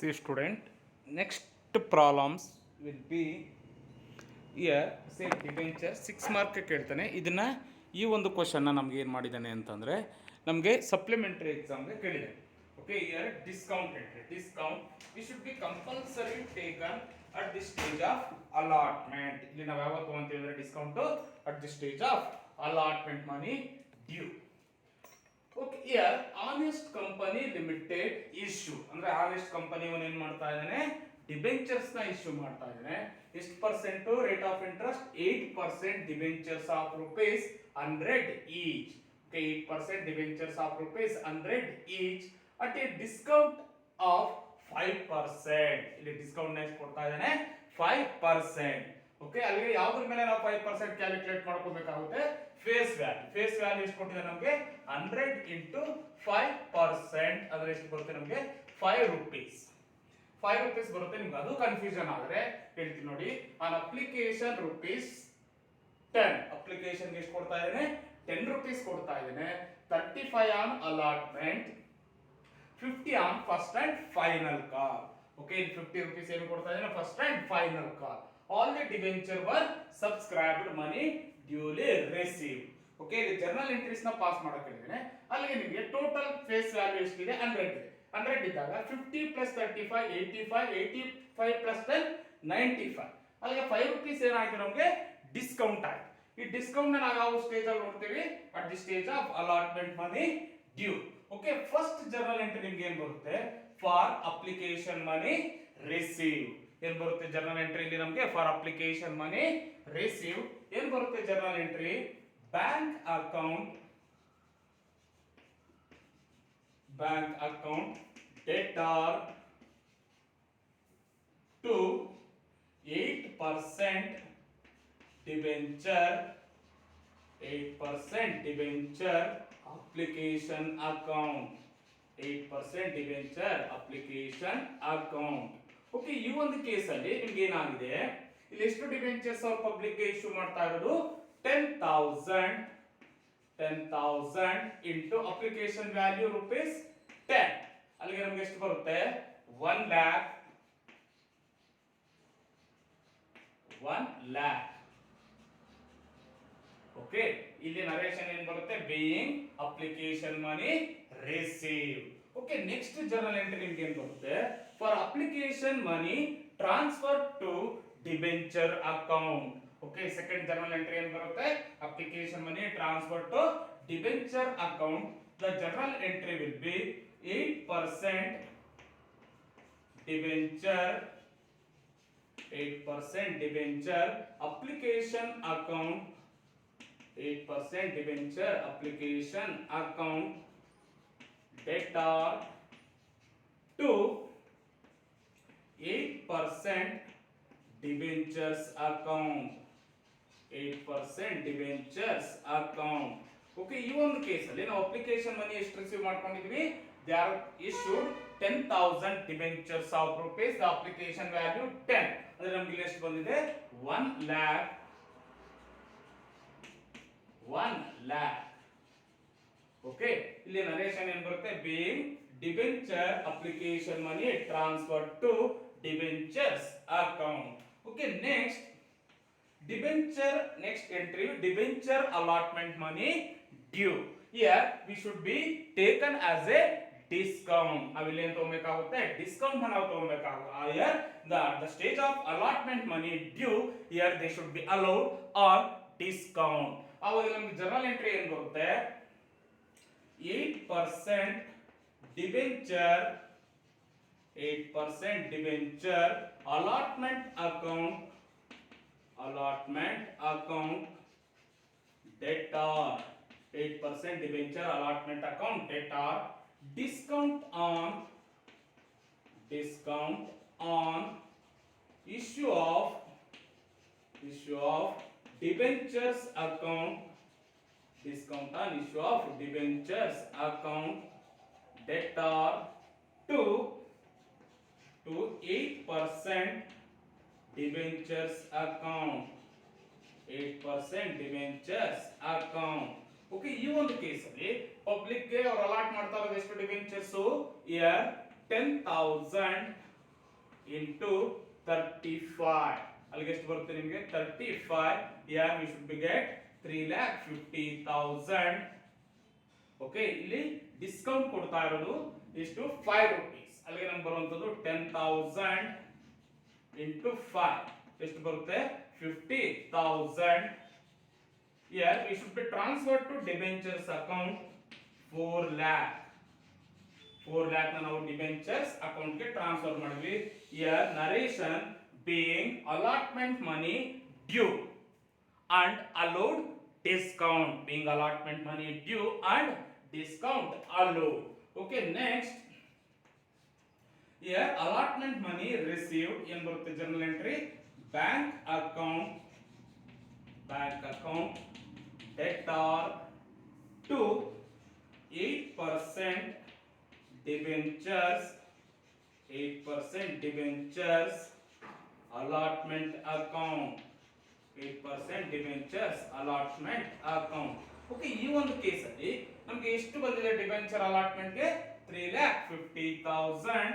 See student, next problems will be here say debenture 6 mark ಕೇಳ್ತಾನೆ. ಇದನ್ನು ಈ ಒಂದು ಕ್ವಶನ್ನ ನಮ್ಗೆ ಏನು ಮಾಡಿದ್ದಾನೆ ಅಂತಂದರೆ ನಮಗೆ ಸಪ್ಲಿಮೆಂಟರಿ ಎಕ್ಸಾಮ್ಗೆ ಕೇಳಿದೆ. Okay, here discount entry. Discount we should be compulsory taken at the stage of allotment. ಇಲ್ಲಿ ನಾವು ಯಾವತ್ತು ಅಂತ ಹೇಳಿದ್ರೆ discount at the stage of allotment money due. Okay, here honest company limited issue ಅಂದ್ರೆ ಆನೆಸ್ಟ್ ಕಂಪನಿ ಅವನು ಏನ್ ಮಾಡ್ತಾ ಇದ್ದಾನೆ, ಡಿಬೆಂಚರ್ಸ್ ನ ಇಶ್ಯೂ ಮಾಡ್ತಾ ಇದ್ದಾನೆ. ಎಷ್ಟು percent rate of interest? 8% debentures of rupees 100 each. Okay, 8% debentures of rupees 100 each at a discount of 5%. ಇಲ್ಲಿ ಡಿಸ್ಕೌಂಟ್ ನ ಎಷ್ಟು ಕೊಡ್ತಾ ಇದ್ದಾನೆ? 5%. ಓಕೆ, ಅಲ್ಲಿಗೆ ಯಾವ್ದ್ರ ಮೇಲೆ ನಾವು 5% ಕ್ಯಾಲ್ಕುಲೇಟ್ ಮಾಡ್ಕೋಬೇಕಾಗುತ್ತೆ? Face value. ಫೇಸ್ ವ್ಯಾಲ್ಯೂ ಎಷ್ಟು ಕೊಟ್ಟಿದೆ ನಮಗೆ? 100 ಇಂಟು 5% ಅಂದ್ರೆ ಎಷ್ಟು ಬರುತ್ತೆ ನಮಗೆ? 5 ರೂಪೀಸ್. 5 ರೂಪೀಸ್ ಬರುತ್ತೆ. ನಿಮ್ಗೆ ಅದು ಕನ್ಫ್ಯೂಷನ್ ಆದ್ರೆ ಹೇಳ್ತೀನಿ ನೋಡಿ. On application rupees 10. ಅಪ್ಲಿಕೇಶನ್ ಎಷ್ಟು ಕೊಡ್ತಾ ಇದ್ದೇನೆ? 10 ರೂಪೀಸ್ ಕೊಡ್ತಾ ಇದ್ದೇನೆ. 35 on allotment, 50 on first and final call. Okay, 50 rupees ಏನು ಕೊಡ್ತಾ ಇದ್ದೇನೆ? First and final call. All the debenture were subscribed, money duly received. Okay, ಇಲ್ಲಿ ಜರ್ನಲ್ ಎಂಟ್ರೀಸ್ ನ ಪಾಸ್ ಮಾಡಕ್ಕೆ ಹೇಳಿದ್ದೇನೆ. ಅಲ್ಲಿಗೆ ನಿಮಗೆ ಟೋಟಲ್ ಫೇಸ್ ವ್ಯಾಲ್ಯೂ ಎಷ್ಟಿದೆ? 100 ಇದೆ. 100 ಇದ್ದಾಗ 50 ಪ್ಲಸ್ 35 85, 85 ಪ್ಲಸ್ 10 95. ಅಲ್ಲಿಗೆ 5 ರೂಪೀಸ್ ಏನಾಯ್ತು ನಮಗೆ? ಡಿಸ್ಕೌಂಟ್ ಆಯ್ತು. ಈ ಡಿಸ್ಕೌಂಟ್ ನಾವು ಯಾವ ಸ್ಟೇಜ್ ಅಲ್ಲಿ ನೋಡ್ತೀವಿ? At the stage of allotment money due. Okay, first journal entry ನಿಮ್ಗೆ ಏನ್ ಬರುತ್ತೆ? ಫಾರ್ ಅಪ್ಲಿಕೇಶನ್ ಮನಿ ರಿಸೀವ್ ಏನ್ ಬರುತ್ತೆ ಜರ್ನಲ್ ಎಂಟ್ರಿ ಇಲ್ಲಿ ನಮಗೆ? ಫಾರ್ ಅಪ್ಲಿಕೇಶನ್ ಮನಿ ರಿಸೀವ್ ಏನ್ ಬರುತ್ತೆ journal entry? Bank account debtor to 8% debenture application account. 8% debenture application account. Okay, ಈ ಒಂದು ಕೇಸ್ ಅಲ್ಲಿ ನಿಮ್ಗೆ ಏನಾಗಿದೆ? ಇಲ್ಲಿ ಎಷ್ಟು ಡಿಬೆಂಚರ್ಸ್ ಅವ್ರ ಪಬ್ಲಿಕ್ ಗೆ ಇಶ್ಯೂ ಮಾಡ್ತಾ ಇರೋದು? 10,000 ಇಂಟು ಅಪ್ಲಿಕೇಶನ್ ವ್ಯಾಲ್ಯೂ ರೂಪೀಸ್ 10. ಅಲ್ಲಿಗೆ ನಮ್ಗೆ ಎಷ್ಟು ಬರುತ್ತೆ? 1 lakh. ಓಕೆ, ಇಲ್ಲಿ ನರೇಶನ್ ಏನ್ ಬರುತ್ತೆ? Being application money receive. Okay, next journal entry ನಿಮ್ಗೆ ಏನ್ ಬರುತ್ತೆ? For application money transfer to debenture account. Okay, second journal entry ಏನ್ ಬರುತ್ತೆ? Application money transfer to debenture account. The journal entry will be 8% debenture application account. 8% debenture application account debtor to 8% debentures account. 8% debentures account. Okay, ಈ ಒಂದು case ಅಲ್ಲಿ ನಾವು application money ಎಷ್ಟು receive ಮಾಡ್ಕೊಂಡಿದ್ವಿ? They are issued 10,000 debentures of rupees. The application value 10. ಅಂದ್ರೆ ನಮ್ಗೆ ಇಲ್ಲಿ ಎಷ್ಟು ಬಂದಿದೆ? 1 lakh. ಓಕೆ, ಇಲ್ಲಿ ನರೇಶನ್ ಏನ್ ಬರುತ್ತೆ? Being debenture application money transfer to debentures account. Okay, next debenture. Next entry debenture allotment money due. Here we should be taken as a discount. ನಾವಿಲ್ಲಿ ಏನು ತಗೋಬೇಕಾಗುತ್ತೆ? ಡಿಸ್ಕೌಂಟ್ ನಾವು ತಗೋಬೇಕಾಗುತ್ತೆ. Here the stage of allotment money due, here they should be allowed on discount. ಅವಾಗ ನಮ್ಗೆ journal entry ಏನ್ ಬರುತ್ತೆ? 8% debenture allotment account debtor. 8% debenture allotment account debtor. Discount on issue of debentures account. Discount on issue of debentures account debtor to 8% debentures account. 8% debentures account. Okay, ಈ ಒಂದು case ಅಲ್ಲಿ public ಗೆ ಅವರು allot ಮಾಡ್ತಾ ಇರೋದು ಎಷ್ಟು ಡಿಬೆಂಚರ್ಸ್? ಇಯರ್ 10,000 ಇಂಟು 35 ಅಲ್ಲಿಗೆ ಎಷ್ಟು ಬರುತ್ತೆ ನಿಮಗೆ 35 here we should be get 3,50,000 okay ಇಲ್ಲಿ ಡಿಸ್ಕೌಂಟ್ ಕೊಡ್ತಾ ಇರೋದು ಎಷ್ಟು 5 rupees ಅಲ್ಲಿಗೆ ನಮಗೆ ಬರುವಂತದ್ದು 10,000 into 5 ಎಷ್ಟು ಬರುತ್ತೆ 50,000 here we should be transferred to debentures account 4 lakh ನ ನಾವು ಡಿಬೆಂಚರ್ಸ್ ಅಕೌಂಟ್ ಗೆ ಟ್ರಾನ್ಸ್ಫರ್ ಮಾಡಿದ್ವಿ here narration being allotment money due and allowed discount being allotment money due and discount allowed okay next here allotment money received ಏನು ಬರುತ್ತೆ journal entry bank account debtor to 8% debentures allotment account 8% debentures allotment account okay ಈ ಒಂದು case ಅಲ್ಲಿ ನಮಗೆ ಎಷ್ಟು ಬಂದಿದೆ debenture allotment ಗೆ 3,50,000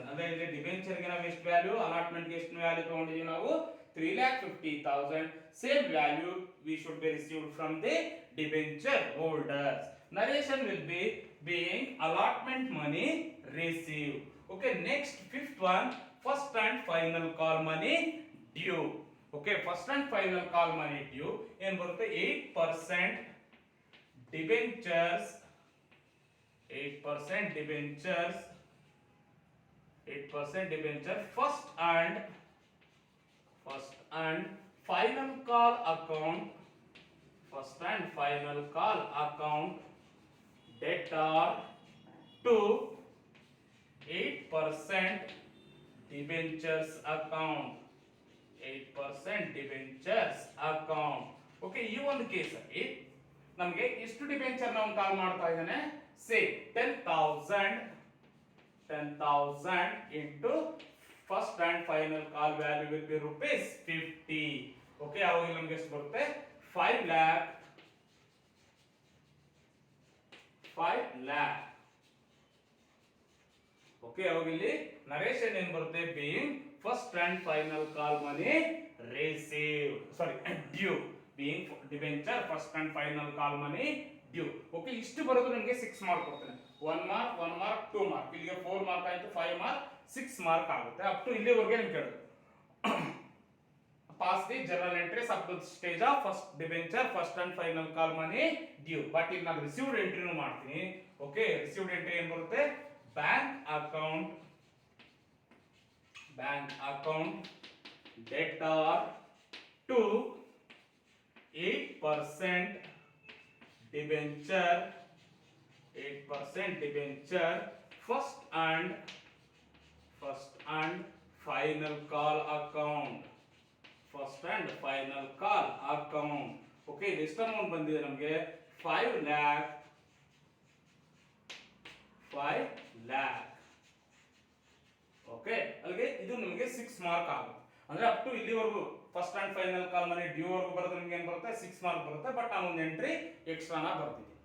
ಅದೇ ಇಲ್ಲಿ ಡಿಬೆಂಚರ್ ಗೆ ನಾವು ಎಷ್ಟು ವ್ಯಾಲ್ಯೂ ಅಲಾಟ್ಮೆಂಟ್ ಗೆ ಎಷ್ಟು ವ್ಯಾಲ್ಯೂ ತಗೊಂಡಿದೀವಿ ನಾವು 3,50,000 same value we should be received from the debenture holders narration will be being allotment money received okay next fifth one first and final call money due okay first and final call money due ಏನು ಬರುತ್ತೆ 8% debentures 8% debenture first and final call account debtor to 8% debentures account okay ಈ ಒಂದು case ಅಲ್ಲಿ ನಮಗೆ ಎಷ್ಟು debenture ನಾವು ಕಾಲ್ ಮಾಡ್ತಾ ಇದ್ದಾನೆ ಸೇ 10,000 into first and final call value will be rupees 50 okay ಅವಾಗ ನಮಗೆ ಎಷ್ಟು ಬರುತ್ತೆ 5 lakh okay ಅವಾಗ ಇಲ್ಲಿ ನರೇಶನ್ ಏನು ಬರುತ್ತೆ being first and final call money received due being debenture first and final call money due okay ಇಷ್ಟು ಬರೋದು ನಿಮಗೆ 6 ಮಾರ್ಕ್ ಕೊಡ್ತಾನೆ 1 ಮಾರ್ಕ್ 2 ಮಾರ್ಕ್ ಇಲ್ಲಿಗೆ 4 ಮಾರ್ಕ್ ಆಯ್ತು 5 ಮಾರ್ಕ್ 6 ಮಾರ್ಕ್ ಆಗುತ್ತೆ ಅಪ್ ಟು ಇಲ್ಲಿವರೆಗೆ ನಿಮಗೆ ಕೇಳೋದು pass the journal entries up to the stage of first debenture first and final call money due but ಇಲ್ಲಿ ನಾನು received entry ನು ಮಾಡ್ತೀನಿ okay received entry ಏನು ಬರುತ್ತೆ bank account debtor to 8% debenture first and final call account okay this amount ಬಂದಿದೆ ನಮಗೆ 5 lakh okay ಅಲ್ಲಿಗೆ ಇದು ನಿಮಗೆ 6 ಮಾರ್ಕ್ ಆಗುತ್ತೆ ಅಂದ್ರೆ ಅಪ್ ಟು ಇಲ್ಲಿವರೆಗೂ first and final call money due ವರೆಗೂ ಬರೋದು ನಿಮಗೆ ಏನು ಬರುತ್ತೆ 6 ಮಾರ್ಕ್ ಬರುತ್ತೆ ಬಟ್ ಆ ಒಂದು ಎಂಟ್ರಿ ಎಕ್ಸ್ಟ್ರಾನ ಬರ್ತಿದೆ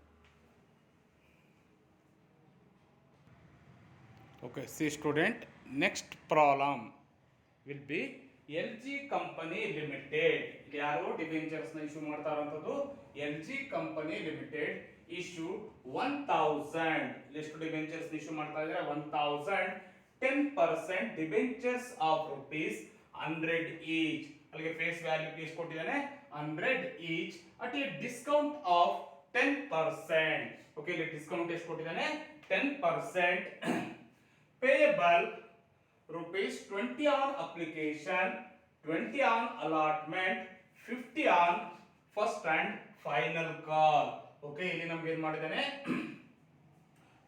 okay C student next problem will be LG company limited ಇಲ್ಲಿ ಯಾರು ಡಿಬೆಂಚರ್ಸ್ ನ ಇಶ್ಯೂ ಮಾಡ್ತಾ ಇರುವಂತದ್ದು LG ಕಂಪನಿ ಲಿಮಿಟೆಡ್ ಇಶ್ಯೂ 1000 ಎಷ್ಟು ಡಿಬೆಂಚರ್ಸ್ ಇಶ್ಯೂ ಮಾಡ್ತಾ ಇದ್ದಾರೆ 1000 10% ಡಿಬೆಂಚರ್ಸ್ ಆಫ್ rupees 100 each ಅಲ್ಲಿಗೆ ಫೇಸ್ ವ್ಯಾಲ್ಯೂ ಎಷ್ಟು ಕೊಟ್ಟಿದ್ದಾನೆ 100 each at a discount of 10% okay ಇಲ್ಲಿ ಡಿಸ್ಕೌಂಟ್ ಎಷ್ಟು ಕೊಟ್ಟಿದ್ದಾನೆ 10% payable rupees 20 on application 20 on allotment 50 on first and final call okay ಇಲ್ಲಿ ನಮಗೆ ಏನು ಮಾಡಿದಾನೆ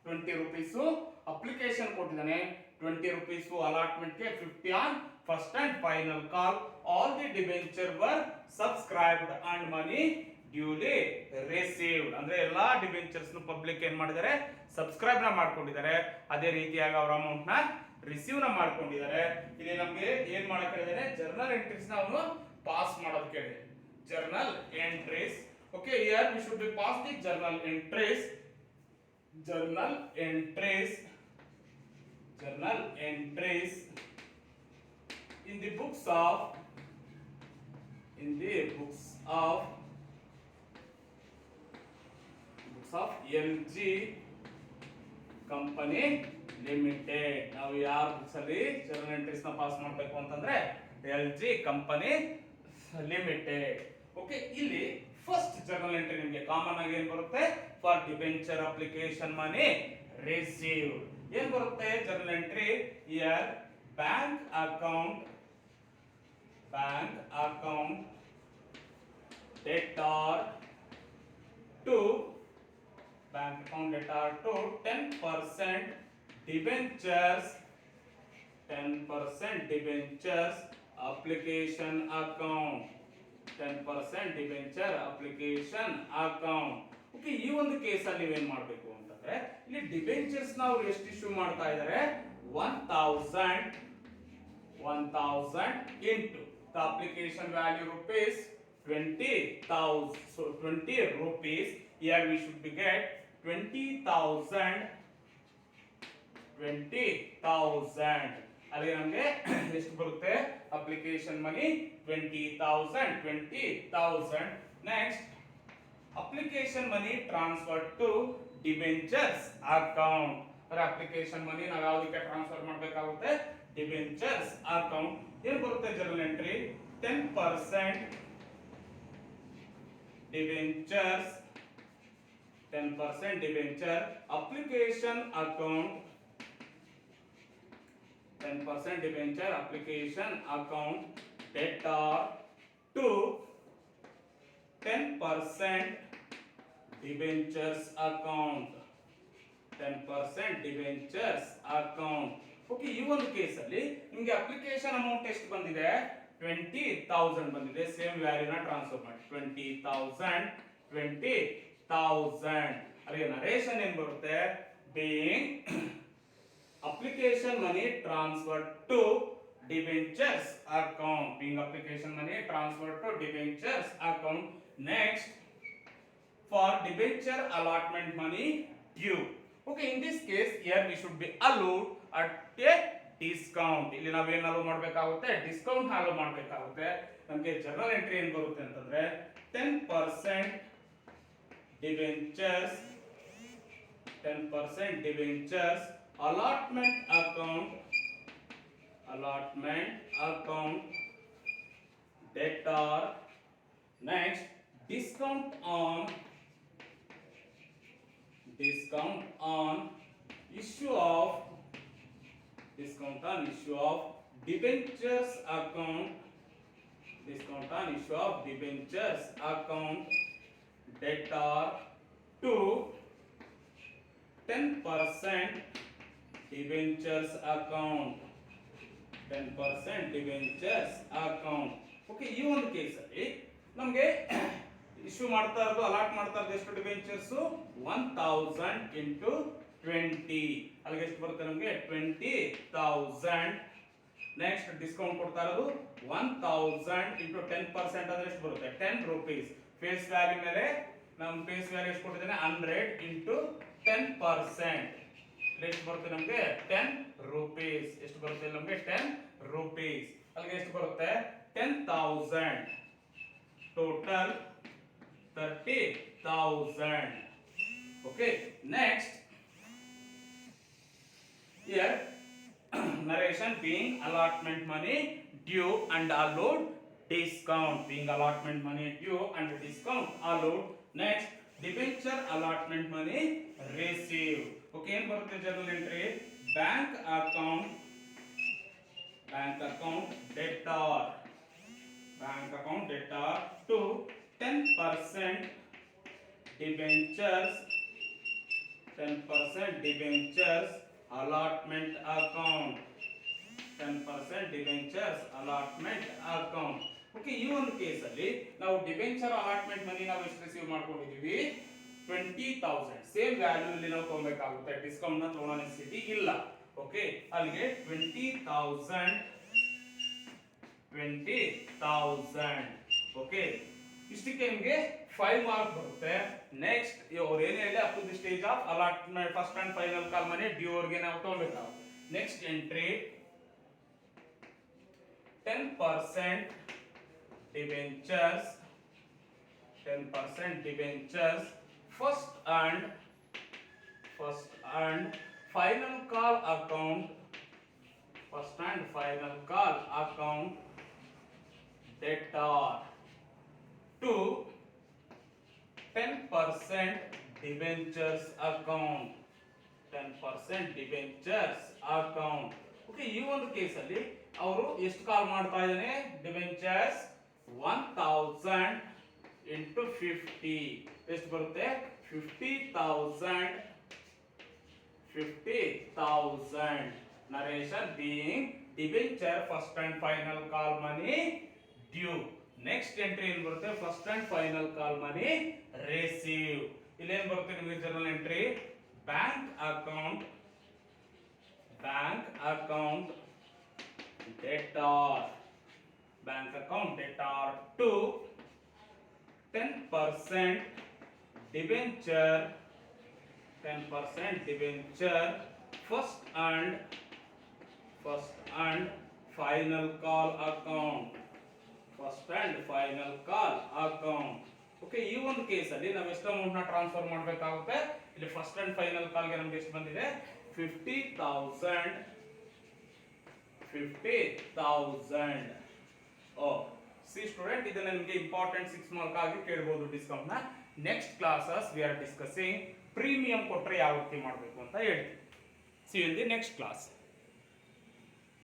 20 rupees ಅಪ್ಲಿಕೇಶನ್ ಕೊಟ್ಟಿದ್ದಾನೆ 20 rupees allotment ಗೆ 50 on first and final call all the debenture were subscribed and money duly received ಅಂದ್ರೆ ಎಲ್ಲಾ ಡಿಬೆಂಚರ್ಸ್ ನು public ಏನು ಮಾಡಿದ್ದಾರೆ ಸಬ್ಸ್ಕ್ರೈಬ್ ನ ಮಾಡ್ಕೊಂಡಿದ್ದಾರೆ ಅದೇ ರೀತಿಯಾಗಿ ಅವರ ಅಮೌಂಟ್ ನ ರಿಸೀವ್ ನ ಮಾಡ್ಕೊಂಡಿದ್ದಾರೆ ಇಲ್ಲಿ ನಮಗೆ ಏನು ಮಾಡಕ್ಕೆ ಹೇಳಿದ್ದಾರೆ ಜರ್ನಲ್ ಎಂಟ್ರೀಸ್ ನ ಅವನು ಪಾಸ್ ಮಾಡೋದು ಕೇಳಿದೆ journal entries okay here we should be pass the journal entries journal entries journal entries in the books of LG company limited. ನಾವು ಯಾವ ಬುಕ್ಸ್ ಅಲ್ಲಿ ಜರ್ನಲ್ ಎಂಟ್ರೀಸ್ ನ ಪಾಸ್ ಮಾಡಬೇಕು ಅಂತಂದ್ರೆ LG ಕಂಪನಿ ಲಿಮಿಟೆಡ್. ಓಕೆ, ಇಲ್ಲಿ first journal entry ನಿಮಗೆ common ಆಗಿ ಏನ್ ಬರುತ್ತೆ? For debenture application money receive ಏನ್ ಬರುತ್ತೆ journal entry? Year bank account debtor to bank account debtor to 10% debentures application account 10% debenture application account. Okay, ಈ ಒಂದು case ಅಲ್ಲಿ ನೀವೇನ್ ಮಾಡಬೇಕು ಅಂತಂದ್ರೆ ಇಲ್ಲಿ ಡಿಬೆಂಚರ್ಸ್ ನ ಅವರು ಎಷ್ಟು ಇಶ್ಯೂ ಮಾಡ್ತಾ ಇದ್ದಾರೆ? 1000 into the application value rupees 20,000. So 20 rupees. Here we should be get 20,000. ಅಲ್ಲಿ ನಮಗೆ ಎಷ್ಟು ಬರುತ್ತೆ? Application money 20,000. Next application money transfer to debentures account. Application money ನಾವು ಯಾವುದಕ್ಕೆ ಟ್ರಾನ್ಸ್ಫರ್ ಮಾಡಬೇಕಾಗುತ್ತೆ? Debentures account. ಏನು ಬರುತ್ತೆ journal entry? 10% debenture application account 10% debenture application account debtor to 10% debentures account 10% debentures account. Okay, ಈ ಒಂದು ಕೇಸ್ ಅಲ್ಲಿ ನಿಮಗೆ ಅಪ್ಲಿಕೇಶನ್ ಅಮೌಂಟ್ ಎಷ್ಟು ಬಂದಿದೆ? 20,000 ಬಂದಿದೆ. ಸೇಮ್ ವ್ಯಾಲ್ಯೂನ ಟ್ರಾನ್ಸ್ಫರ್ ಮಾಡಿ 20,000. ಅಲ್ಲಿ ನರೇಶನ್ ಏನ್ ಬರುತ್ತೆ? Being application money transfer to debentures account. Next for debenture allotment money due. Okay, in this case here we should be allowed at a discount. ಇಲ್ಲಿ ನಾವೇನು ಅಲೋ ಮಾಡಬೇಕಾಗುತ್ತೆ? ಡಿಸ್ಕೌಂಟ್ ಅಲೋ ಮಾಡಬೇಕಾಗುತ್ತೆ. ನಮಗೆ journal entry ಏನ್ ಬರುತ್ತೆ ಅಂತಂದ್ರೆ 10% debentures allotment account debtor. Next discount on issue of debentures account debtor to 10% debentures account. Okay, ಈ ಒಂದು ಕೇಸ್ ಅಲ್ಲಿ ನಮಗೆ ಇಶ್ಯೂ ಮಾಡ್ತಾ ಇರೋದು, ಅಲಾಟ್ ಮಾಡ್ತಾ ಇರೋದು ಎಷ್ಟು ಡಿಬೆಂಚರ್ಸ್? 1000 into 20. ಅಲ್ಲಿಗೆ ಎಷ್ಟು ಬರುತ್ತೆ ನಮಗೆ? 20,000. ನೆಕ್ಸ್ಟ್ ಡಿಸ್ಕೌಂಟ್ ಕೊಡ್ತಾ ಇರೋದು 1000 into 10% ಅಂದ್ರೆ ಎಷ್ಟು ಬರುತ್ತೆ? 10 rupees. ಫೇಸ್ ವ್ಯಾಲ್ಯೂ ಮೇಲೆ ನಮ್ಮ ಫೇಸ್ ವ್ಯಾಲ್ಯೂ ಎಷ್ಟು ಕೊಟ್ಟಿದ್ದಾನೆ? 100 into 10%. ಎಷ್ಟು ಬರುತ್ತೆ ನಮಗೆ? 10 rupees. ಎಷ್ಟು ಬರುತ್ತೆ ನಮಗೆ? 10 rupees. ಅಲ್ಲಿಗೆ ಎಷ್ಟು ಬರುತ್ತೆ? 10,000. Total 30,000. Okay, next here narration being allotment money due and allowed discount. Allowed. Next debenture allotment money receive. Okay, ಏನ್ ಬರುತ್ತೆ journal entry? Bank account debtor to 10% debentures allotment account. Okay, ಈ ಒಂದು ಕೇಸ್ ಅಲ್ಲಿ ನಾವು debenture allotment ಮನಿ ನಾವು ಎಷ್ಟು receive ಮಾಡ್ಕೊಂಡಿದೀವಿ? 20,000. Same value ಇಲ್ಲಿ ನಾವು ತಗೋಬೇಕಾಗುತ್ತೆ. ಡಿಸ್ಕೌಂಟ್ ನ ತಗೊಳ್ಳೋ ನೆಸೆಸಿಟಿ ಇಲ್ಲ. ಓಕೆ, ಅಲ್ಲಿಗೆ 20,000. ಓಕೆ, ಇಷ್ಟಕ್ಕೆ ನಿಮಗೆ 5 ಮಾರ್ಕ್ ಬರುತ್ತೆ. ನೆಕ್ಸ್ಟ್ ಅವ್ರು ಏನೇ ಹೇಳಿ up to the stage of allotment first and final call money due ಅವ್ರಿಗೆ ನಾವು ತಗೊಳ್ಬೇಕು. Next entry 10% debentures 10% debentures first and final call account first and final call account debtor to 10% debentures account 10% debentures account. Okay, ಈ ಒಂದು ಕೇಸಲ್ಲಿ ಅವರು ಎಷ್ಟು ಕಾಲ್ ಮಾಡ್ತಾ ಇದ್ದಾನೆ? ಡಿಬೆಂಚರ್ಸ್ 1000 into 50 ಎಷ್ಟು ಬರುತ್ತೆ? 50,000 narration being debenture first and final call money due. Next entry ಏನ್ ಬರುತ್ತೆ? First and final call money receive. ಇಲ್ಲೇನ್ ಬರುತ್ತೆ ನಿಮಗೆ journal entry? Bank account debtor to 10% debenture first and final call account okay, ಈ ಒಂದು ಕೇಸಲ್ಲಿ ನಾವು ಎಷ್ಟು ಅಮೌಂಟ್ ನ ಟ್ರಾನ್ಸ್ಫರ್ ಮಾಡಬೇಕಾಗುತ್ತೆ? ಇಲ್ಲಿ ಫಸ್ಟ್ ಅಂಡ್ ಫೈನಲ್ ಕಾಲ್ ಗೆ ನಮಗೆ ಎಷ್ಟು ಬಂದಿದೆ? 50,000. ಸಿ ಸ್ಟೂಡೆಂಟ್, ಇದನ್ನ ನಿಮಗೆ ಇಂಪಾರ್ಟೆಂಟ್ 6 ಮಾರ್ಕ್ ಆಗಿ ಕೇಳಬಹುದು ಡಿಸ್ಕೌಂಟ್ ನ. Next classes we are discussing premium ಕೊಟ್ರೆ ಯಾವ ರೀತಿ ಮಾಡಬೇಕು ಅಂತ ಹೇಳ್ತೀವಿ. C in the next class.